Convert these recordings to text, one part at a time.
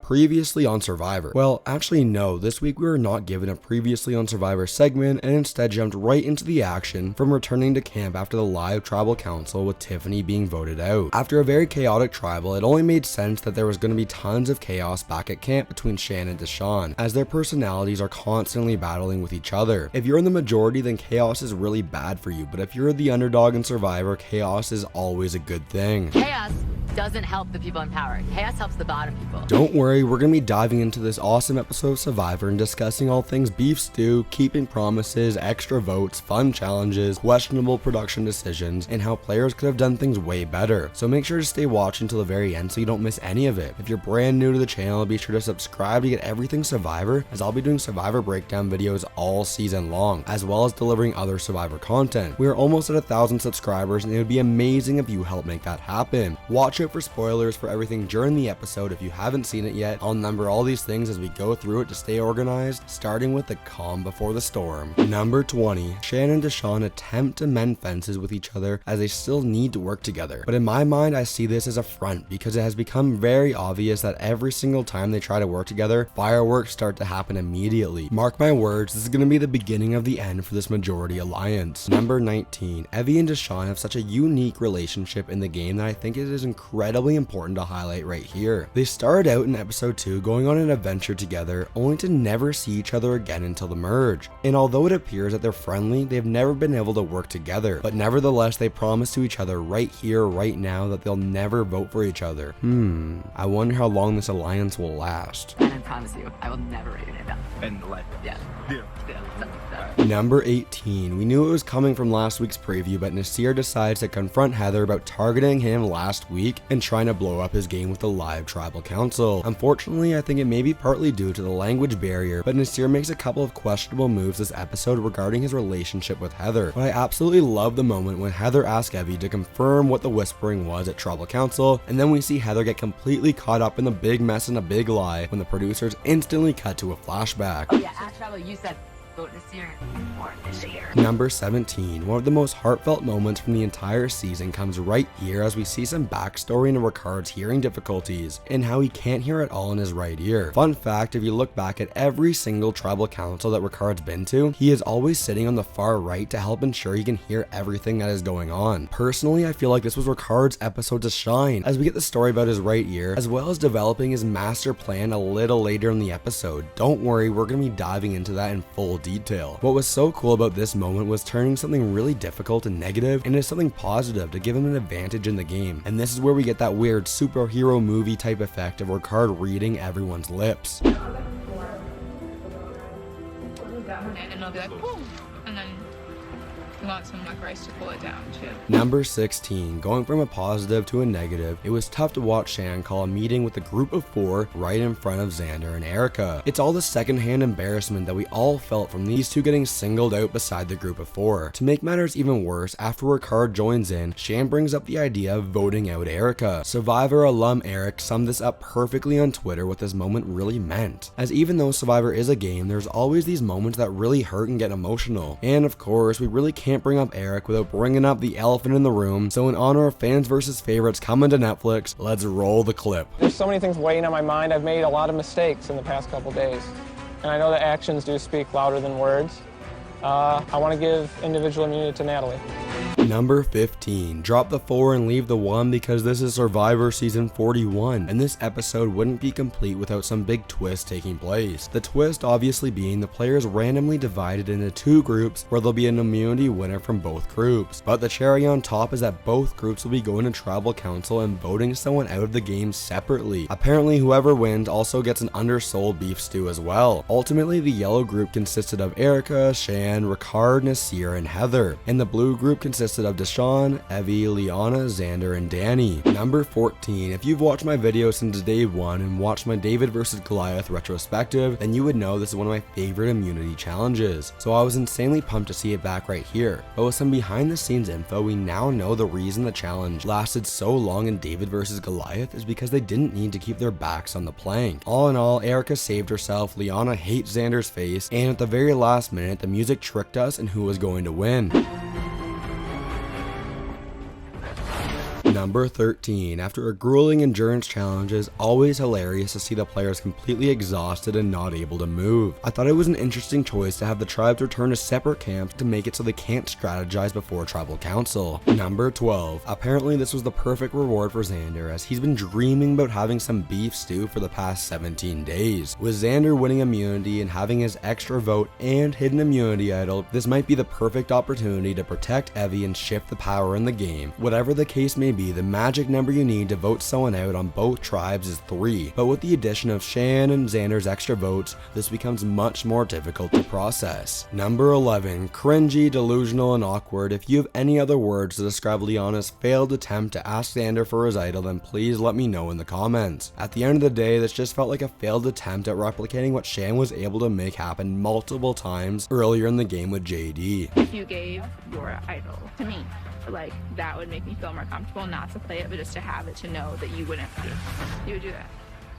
previously on Survivor. Well, actually no, this week we were not given a previously on Survivor segment and instead jumped right into the action from returning to camp after the live tribal council with Tiffany being voted out. After a very chaotic tribal, it only made sense that there was going to be tons of chaos back at camp between Shannon and DeShawn, as their personalities are constantly battling with each other. If you're in the majority, then chaos is really bad for you, but if you're the underdog in Survivor, chaos is always a good thing. Chaos doesn't help the people in power. Chaos helps the bottom people. Don't worry, we're going to be diving into this awesome episode of Survivor and discussing all things beef stew, keeping promises, extra votes, fun challenges, questionable production decisions, and how players could have done things way better. So make sure to stay watching until the very end so you don't miss any of it. If you're brand new to the channel, be sure to subscribe to get everything Survivor, as I'll be doing Survivor breakdown videos all season long, as well as delivering other Survivor content. We are almost at 1,000 subscribers and it would be amazing if you help make that happen. Watch out for spoilers for everything during the episode if you haven't seen it yet. I'll number all these things as we go through it to stay organized, starting with the calm before the storm. Number 20. Shannon and DeShawn attempt to mend fences with each other as they still need to work together. But in my mind, I see this as a front because it has become very obvious that every single time they try to work together, fireworks start to happen immediately. Mark my words, this is going to be the beginning of the end for this majority alliance. Number 19. Evie and DeShawn have such a unique relationship in the game that I think it is incredibly important to highlight right here. They started out in episode 2 going on an adventure together, only to never see each other again until the merge. And although it appears that they're friendly, they've never been able to work together. But nevertheless, they promise to each other right here, right now, that they'll never vote for each other. I wonder how long this alliance will last. And I promise you, I will never write your name down. And like, Yeah. Number 18. We knew it was coming from last week's preview, but Naseer decides to confront Heather about targeting him last week and trying to blow up his game with the live tribal council. Unfortunately, I think it may be partly due to the language barrier, but Naseer makes a couple of questionable moves this episode regarding his relationship with Heather. But I absolutely love the moment when Heather asks Evie to confirm what the whispering was at tribal council, and then we see Heather get completely caught up in the big mess and a big lie when the producers instantly cut to a flashback. Oh yeah, at travel you said vote this year or this year. Number 17. One of the most heartfelt moments from the entire season comes right here as we see some backstory into Ricard's hearing difficulties and how he can't hear at all in his right ear. Fun fact, if you look back at every single tribal council that Ricard's been to, he is always sitting on the far right to help ensure he can hear everything that is going on. Personally, I feel like this was Ricard's episode to shine, as we get the story about his right ear, as well as developing his master plan a little later in the episode. Don't worry, we're going to be diving into that in full detail. What was so cool about this moment was turning something really difficult and negative into something positive to give him an advantage in the game. And this is where we get that weird superhero movie type effect of Ricard reading everyone's lips. And I'll be like, whoa, and then want some McCray to pull it down too. Number 16. Going from a positive to a negative, it was tough to watch Shannon call a meeting with a group of 4 right in front of Xander and Erika. It's all the secondhand embarrassment that we all felt from these two getting singled out beside the group of 4. To make matters even worse, after Ricard joins in, Shan brings up the idea of voting out Erika. Survivor alum Eric summed this up perfectly on Twitter what this moment really meant. As even though Survivor is a game, there's always these moments that really hurt and get emotional. And of course, we really can't bring up Eric without bringing up the elephant in the room, so in honor of fans versus favorites coming to Netflix, let's roll the clip. There's so many things weighing on my mind. I've made a lot of mistakes in the past couple days, and I know that actions do speak louder than words. I want to give individual immunity to Natalie. Number 15. Drop the 4 and leave the 1 because this is Survivor Season 41, and this episode wouldn't be complete without some big twists taking place. The twist obviously being the players randomly divided into 2 groups where there'll be an immunity winner from both groups. But the cherry on top is that both groups will be going to tribal council and voting someone out of the game separately. Apparently whoever wins also gets an undersold beef stew as well. Ultimately, the yellow group consisted of Erika, Shan, Ricard, Naseer, and Heather, and the blue group consisted of DeShawn, Evie, Liana, Xander, and Danny. Number 14. If you've watched my video since day 1 and watched my David vs. Goliath retrospective, then you would know this is one of my favorite immunity challenges. So I was insanely pumped to see it back right here. But with some behind the scenes info, we now know the reason the challenge lasted so long in David vs. Goliath is because they didn't need to keep their backs on the plank. All in all, Erika saved herself, Liana hates Xander's face, and at the very last minute, the music tricked us in who was going to win. Number 13. After a grueling endurance challenge, it's always hilarious to see the players completely exhausted and not able to move. I thought it was an interesting choice to have the tribes return to separate camps to make it so they can't strategize before tribal council. Number 12. Apparently this was the perfect reward for Xander, as he's been dreaming about having some beef stew for the past 17 days. With Xander winning immunity and having his extra vote and hidden immunity idol, this might be the perfect opportunity to protect Evie and shift the power in the game. Whatever the case may be, the magic number you need to vote someone out on both tribes is 3, but with the addition of Shan and Xander's extra votes, this becomes much more difficult to process. Number 11. Cringy, delusional, and awkward. If you have any other words to describe Liana's failed attempt to ask Xander for his idol, then please let me know in the comments. At the end of the day, this just felt like a failed attempt at replicating what Shan was able to make happen multiple times earlier in the game with JD. If you gave your idol to me, like, that would make me feel more comfortable not to play it, but just to have it, to know that you wouldn't be. You would do that.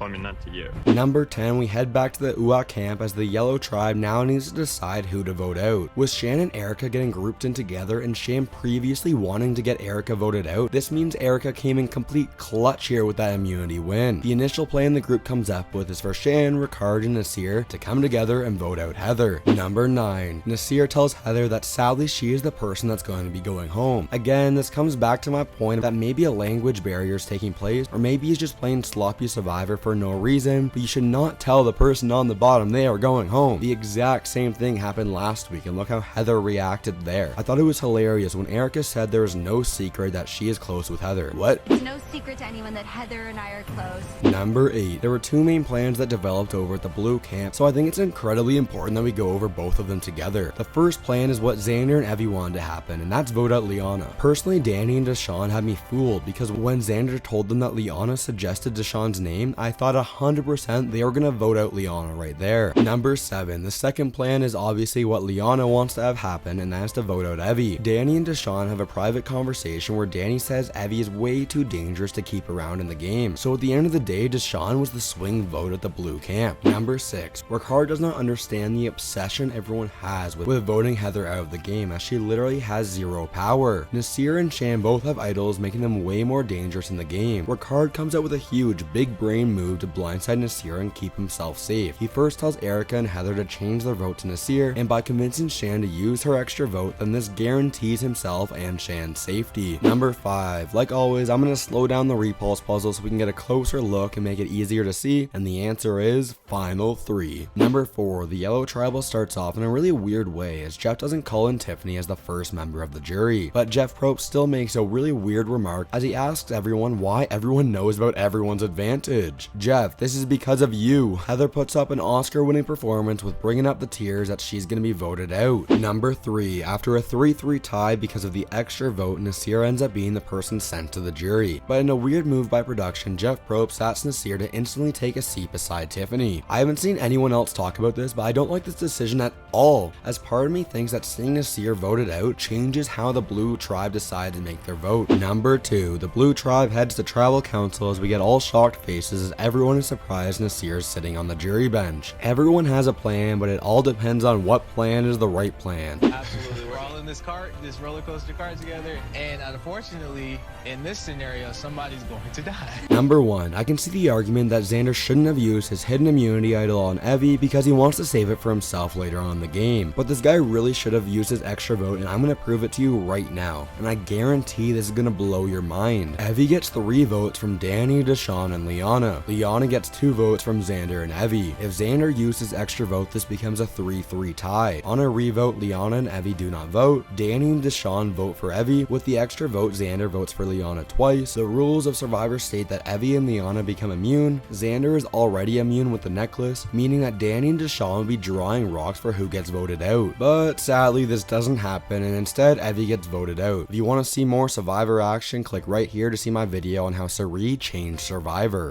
I mean, not to you. Number 10, we head back to the UA camp as the yellow tribe now needs to decide who to vote out. With Shan and Erika getting grouped in together and Shan previously wanting to get Erika voted out, this means Erika came in complete clutch here with that immunity win. The initial plan the group comes up with is for Shan, Ricard, and Naseer to come together and vote out Heather. Number 9, Naseer tells Heather that sadly she is the person that's going to be going home. Again, this comes back to my point that maybe a language barrier is taking place, or maybe he's just playing sloppy survivor for no reason, but you should not tell the person on the bottom they are going home. The exact same thing happened last week, and look how Heather reacted there. I thought it was hilarious when Erika said there is no secret that she is close with Heather. What? It's no secret to anyone that Heather and I are close. Number 8. There were 2 main plans that developed over at the blue camp, so I think it's incredibly important that we go over both of them together. The first plan is what Xander and Evie wanted to happen, and that's vote out Liana. Personally, Danny and DeShawn had me fooled, because when Xander told them that Liana suggested DeShawn's name, I thought 100% they were gonna vote out Liana right there. Number 7. The second plan is obviously what Liana wants to have happen, and that's to vote out Evie. Danny and DeShawn have a private conversation where Danny says Evie is way too dangerous to keep around in the game. So at the end of the day, DeShawn was the swing vote at the blue camp. Number 6. Ricard does not understand the obsession everyone has with voting Heather out of the game, as she literally has 0 power. Naseer and Shan both have idols, making them way more dangerous in the game. Ricard comes out with a huge big brain move to blindside Naseer and keep himself safe. He first tells Erika and Heather to change their vote to Naseer, and by convincing Shan to use her extra vote, then this guarantees himself and Shan's safety. Number 5. Like always, I'm going to slow down the repulse puzzle so we can get a closer look and make it easier to see, and the answer is final 3. Number 4. The yellow tribal starts off in a really weird way, as Jeff doesn't call in Tiffany as the first member of the jury, but Jeff Probst still makes a really weird remark as he asks everyone why everyone knows about everyone's advantage. Jeff, this is because of you. Heather puts up an Oscar-winning performance with bringing up the tears that she's going to be voted out. Number 3. After a 3-3 tie because of the extra vote, Naseer ends up being the person sent to the jury. But in a weird move by production, Jeff Probst asks Naseer to instantly take a seat beside Tiffany. I haven't seen anyone else talk about this, but I don't like this decision at all, as part of me thinks that seeing Naseer voted out changes how the blue tribe decides to make their vote. Number 2. The blue tribe heads to tribal council as we get all shocked faces as everyone is surprised Naseer is sitting on the jury bench. Everyone has a plan, but it all depends on what plan is the right plan. Absolutely. We're all in this cart, this roller coaster cart together, and unfortunately, in this scenario, somebody's going to die. Number 1. I can see the argument that Xander shouldn't have used his hidden immunity idol on Evie because he wants to save it for himself later on in the game, but this guy really should have used his extra vote, and I'm going to prove it to you right now, and I guarantee this is going to blow your mind. Evie gets 3 votes from Danny, DeShawn, and Liana. Liana gets 2 votes from Xander and Evie. If Xander uses extra vote, this becomes a 3-3 tie. On a revote, Liana and Evie do not vote. Danny and DeShawn vote for Evie. With the extra vote, Xander votes for Liana twice. The rules of Survivor state that Evie and Liana become immune. Xander is already immune with the necklace, meaning that Danny and DeShawn will be drawing rocks for who gets voted out. But sadly, this doesn't happen, and instead, Evie gets voted out. If you want to see more Survivor action, click right here to see my video on how Sari changed Survivor.